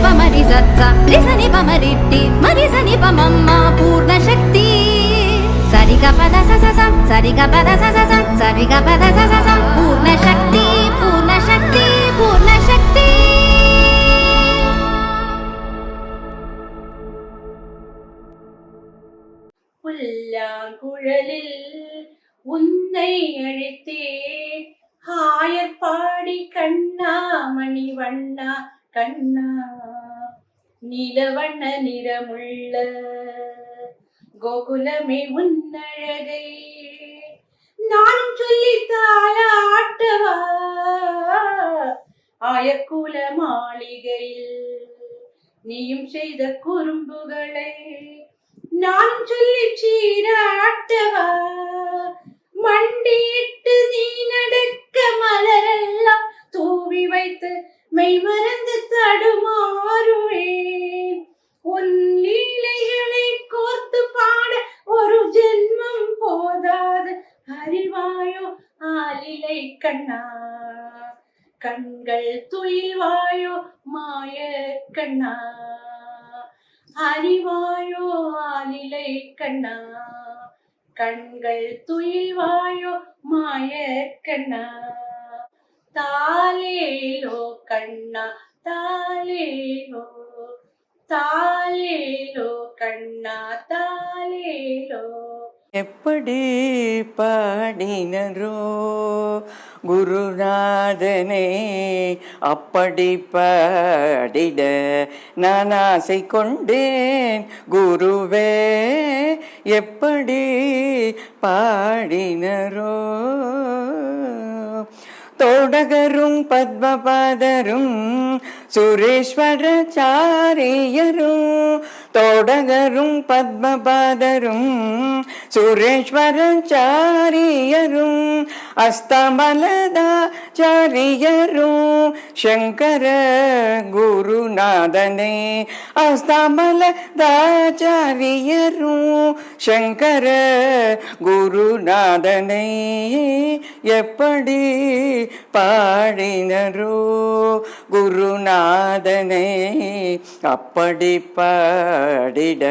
பமரி சத்சா ரிசனி பமரிட்டி மரிசனி பமம்மா பூர்ண சக்தி சரிக பத சசச சரிக பத சசச சரிக பத சசச பூர்ண சக்தி பூர்ண சக்தி பூர்ண சக்தி. புல்லாங்குழலில் உன்னை அழைத்தே ஆயர் பாடி கண்ணா மணி வண்ணா கண்ணா நீலவண்ண நிறமுள்ள கோகுலமே உன்னழகை நானும் சொல்லி தாளாட்டவா ஆயர்குல மாளிகையில் நீயும் செய்த குறும்புகளை நானும் சொல்லி சீராட்டவா மண்டியிட்டு நீ நடக்க மலரெல்லாம் தூவி வைத்து மெய் மறந்து தடுமாறுவேன் உன் லீலைகளை கோர்த்து பாட ஒரு ஜென்மம் போதாது அறிவாயோ ஆலிலை கண்ணா கண்கள் துயில்வாயோ மாய கண்ணா அறிவாயோ ஆலிலை கண்ணா கண்கள் துயில்வாயோ மாய கண்ணா தாலேலோ கண்ணா தாலேலோ தாலேலோ கண்ணா தாலேலோ. எப்படி பாடினரோ குருநாதனே அப்படி பாடிட நான் ஆசை கொண்டேன் குருவே எப்படி பாடினரோ தோடகரும் பத்மபாதரும் சுரேஸ்வராச்சாரியரும் தோடகரும் பத்மபாதரும் சுரேஸ்வராச்சாரியரும் அஸ்தமலதாச்சாரியரும் சங்கர குருநாதனே அஸ்தமலதாச்சாரியரும் சங்கர குருநாதனே எப்படி பாடினரோ குருநாதனே அப்படி பாடிட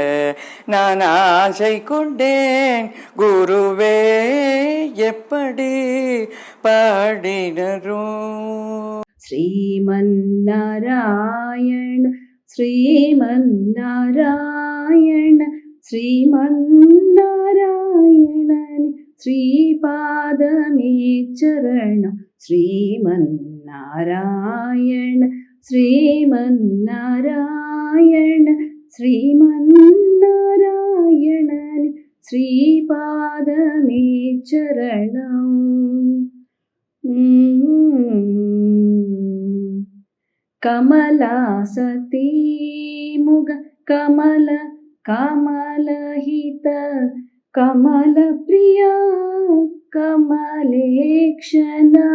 நான் ஆசை கொண்டேன் குருவே எப்படி பாடினரோ. ஸ்ரீமன்னாராயண ஸ்ரீமன்னாராயண ஸ்ரீமன்னாராயண ஸ்ரீபாதமே சரணம் ஸ்ரீமன்னாராயண ஸ்ரீமன்னாராயண ஸ்ரீமன்னாராயண ஸ்ரீபாதமே சரணம். கமலாசதி முக கமல கமலஹித கமல பிரியா கமலேக்ஷணா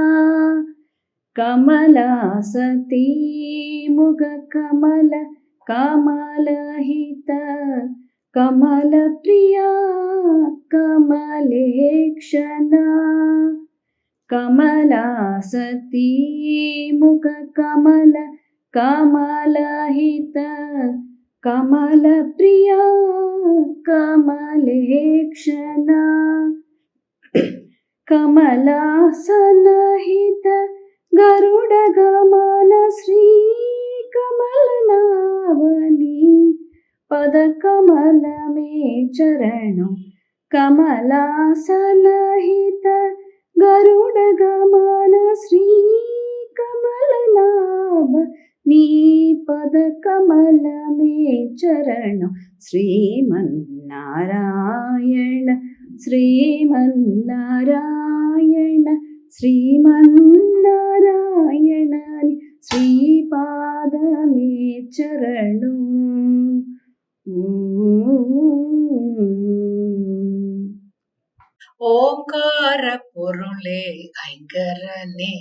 கமலாசதி முக கமல கமலஹித கமல பிரியா கமலேக்ஷணா கமலாசதி முக கமல கமலஹித கமல பிரியா கமலேக்ஷணா கமலாசனஹித கருட கமன ஸ்ரீ கமலநாவனி பத கமலமே சரணம் கமலாசனஹித கருட கமன ஸ்ரீ கமலநாவ நீ பத கமலமே சரணம் ஸ்ரீமன்னாராயண ஸ்ரீமன்னாராயண ஸ்ரீமன்னாராயண ஸ்ரீபாதமே சரணம். ஓங்கார பொருளே ஐங்கரனே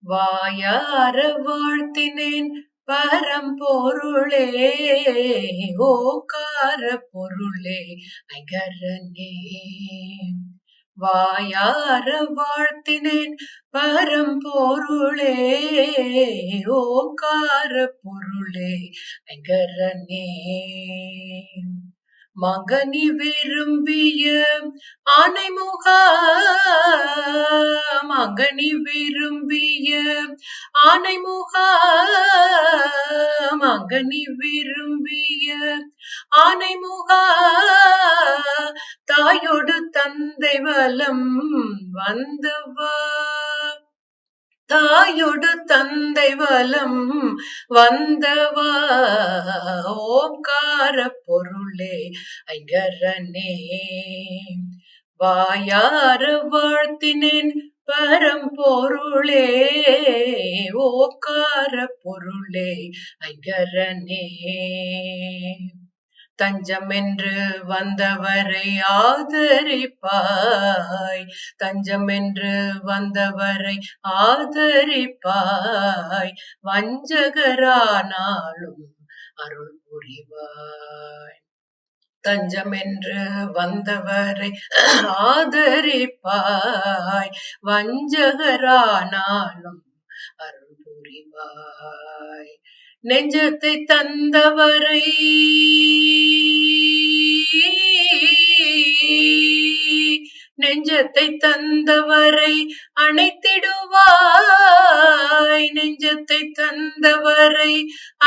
வாயார வாழ்த்தினேன் பரம்பொருளே ஓங்கார பொருளே ஐங்கரனே வாயார வாழ்த்தினேன் பரம்பொருளே ஓங்கார பொருளே ஐங்கரனே. மகனி விரும்பிய ஆனைமுகா, மகனி விரும்பிய ஆனைமுகா, மகனி விரும்பிய ஆனைமுகா, தாயோடு தந்தை வலம் வந்தவா, தாயோடு தந்தை வலம் வந்தவா, ஓங்கார பொருளே ஐங்கரனே. வாயார வாழ்த்தினேன் பரம்பொருளே ஓங்கார பொருளே ஐங்கரனே. தஞ்சமென்று வந்தவரை ஆதரிப்பாய், தஞ்சமென்று வந்தவரை ஆதரிப்பாய், வஞ்சகரானாலும் அருள் புரிவாய். தஞ்சமென்று வந்தவரை ஆதரிப்பாய், வஞ்சகரானாலும் அருள் புரிவாய். நெஞ்சத்தை தந்தவரை நெஞ்சத்தை தந்தவரை அணைத்திடுவாய், நெஞ்சத்தை தந்தவரை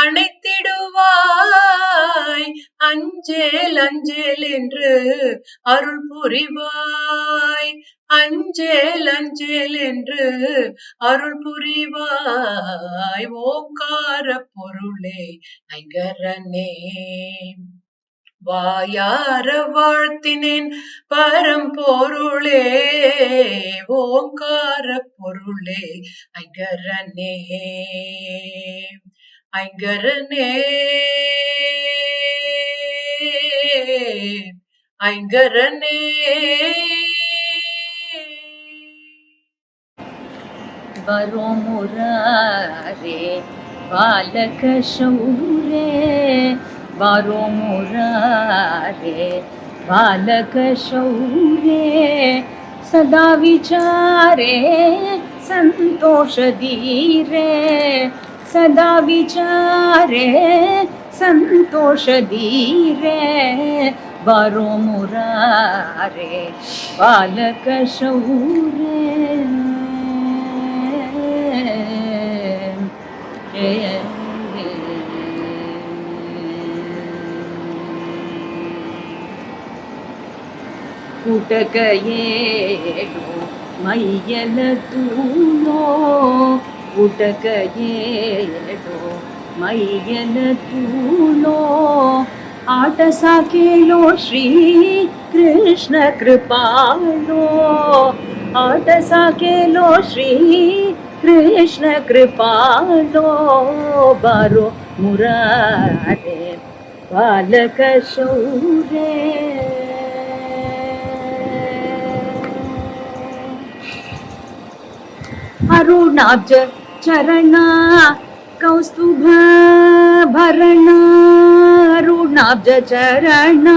அணைத்திடுவாய், அஞ்சேல் அஞ்சேல் என்று அருள் புரிவாய், அஞ்சேல் அஞ்சேல் என்று அருள் புரிவாய், ஓங்கார பொருளே ஐங்கரனே. வாயார வாழ்த்தினேன் பரம்பொருளே ஓங்கார பொருளே ஐங்கரனே. ஐங்கரனே ஐங்கரனே. बरो मुरारे बालक शौरे, बरो मुरारे बालक शौरे, सदा विचारे संतोष धीरे, सदा विचारे संतोष धीरे, बरो मुरारे बालक शौरे. ಉಟಕಯೇಡು ಮೈಯಲ ತೂನೋ, ಉಟಕಯೇಡು ಮೈಯಲ ತೂನೋ, ಆಟ ಸಾಕೇಲೋ ಶ್ರೀ ಕೃಷ್ಣ ಕೃಪಾಲೋ, ಆಟ ಸಾಕೇಲೋ ಶ್ರೀ ಕೃಷ್ಣ ಕೃಪಾಲೋ, ಬಾರೋ ಮುರಾರೆ ಬಾಲಕ ಶೌರೇ. ಅರುಣಾಬ್ಜ ಚರಣ ಕೌಸ್ತುಭ ಭರಣ, ಅರುಣಾಬ್ಜ ಚರಣ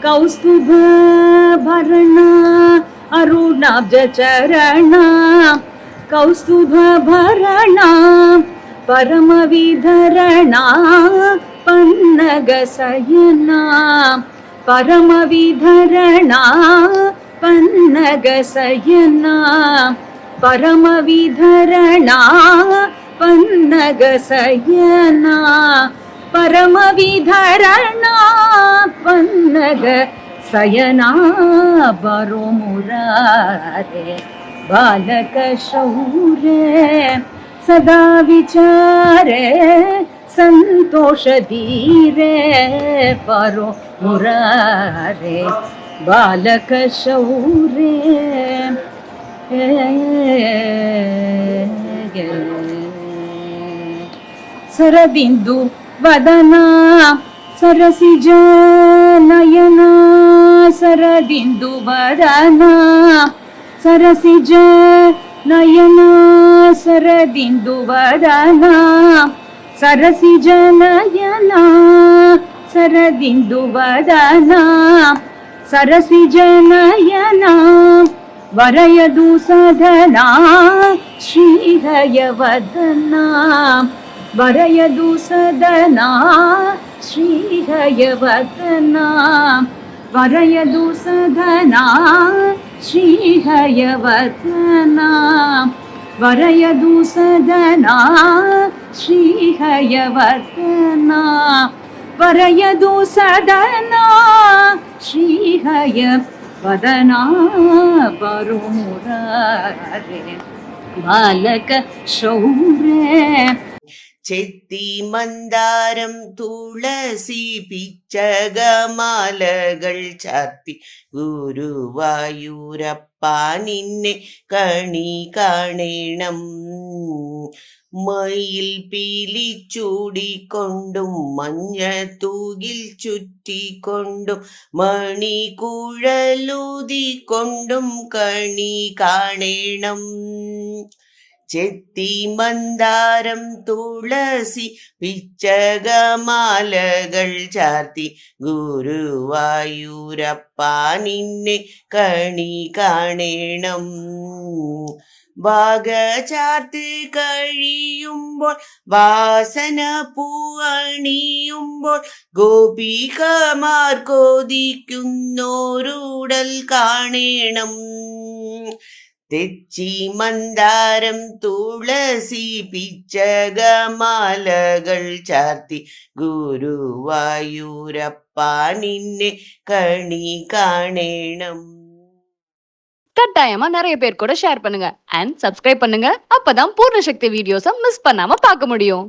ಕೌಸ್ತುಭ ಭರಣ, ಅರುಣಾಬ್ಜ ಚರಣ ಕೌಸ್ತುಭ ಭರಣ, ಪರಮ ವಿಧರಣ ಪನ್ನಗ ಸಯನ, ಪರಮ ವಿಧರಣ ಪನ್ನಗ ಸಯನ, ಪರಮ ವಿಧರಣ ಪನ್ನಗ ಸಯನ, ಪರಮ ವಿಧರಣ ಪನ್ನಗ ಸಯನ, ಬರೋ ಮುರಾರೆ ಬಾಲಕ ಶೌರೇ, ಸದಾ ವಿಚಾರೆ ಸಂತೋಷ ಧೀರೆ, ಬರೋ ಮುರಾರೆ ಬಾಲಕ ಶೌರೇ. ಸರಬಿಂದು ವದನ ಸರಸಿಜ ನಯನ, ಸರಬಿಂದು ವದನ ಸರಸಿಜ ನಯನ, ಸರಬಿಂದು ವದನ ಸರಸಿಜ ನಯನ, ಸರಬಿಂದು ವದನ सरसिजनयना वरयदु सदना श्रीहयवदना वरयदु सदना श्रीहयवदना वरयदु सदना श्रीहयवदना वरयदु सदना श्रीहयवदना वरयदु सदना श्रीहयवदना वरुमुरारे बालक शौरे ചെത്തി മന്ദാരം തുളസി പിച്ചകമാലകൾ ചാർത്തി ഗുരുവായൂരപ്പ നിന്നെ കണി കാണണം. മയിൽ പീലി ചൂടിക്കൊണ്ടും മഞ്ഞത്തൂകിൽ ചുറ്റിക്കൊണ്ടും മണിക്കുഴലൂതിക്കൊണ്ടും കണി കാണണം. ചെത്തി മന്ദാരം തുളസി പിച്ചകമാലകൾ ചാർത്തി ഗുരുവായൂരപ്പ നിന്നെ കണി കാണണം. വാഗചാർത്ത് കഴിയുമ്പോൾ വാസന പൂവണിയുമ്പോൾ ഗോപികമാർ കൊതിക്കുന്നോരുടൽ കാണണം. തെച്ചി മന്ദാരം തുളസി പിച്ചകമാലകൾ ചാർത്തി ഗുരുവായൂരപ്പ നിന്നെ കണി കാണണം. கட்டாயமா நிறைய பேர் கூட ஷேர் பண்ணுங்க அண்ட் சப்ஸ்கிரைப் பண்ணுங்க. அப்பதான் பூர்ண சக்தி வீடியோஸை மிஸ் பண்ணாம பார்க்க முடியும்.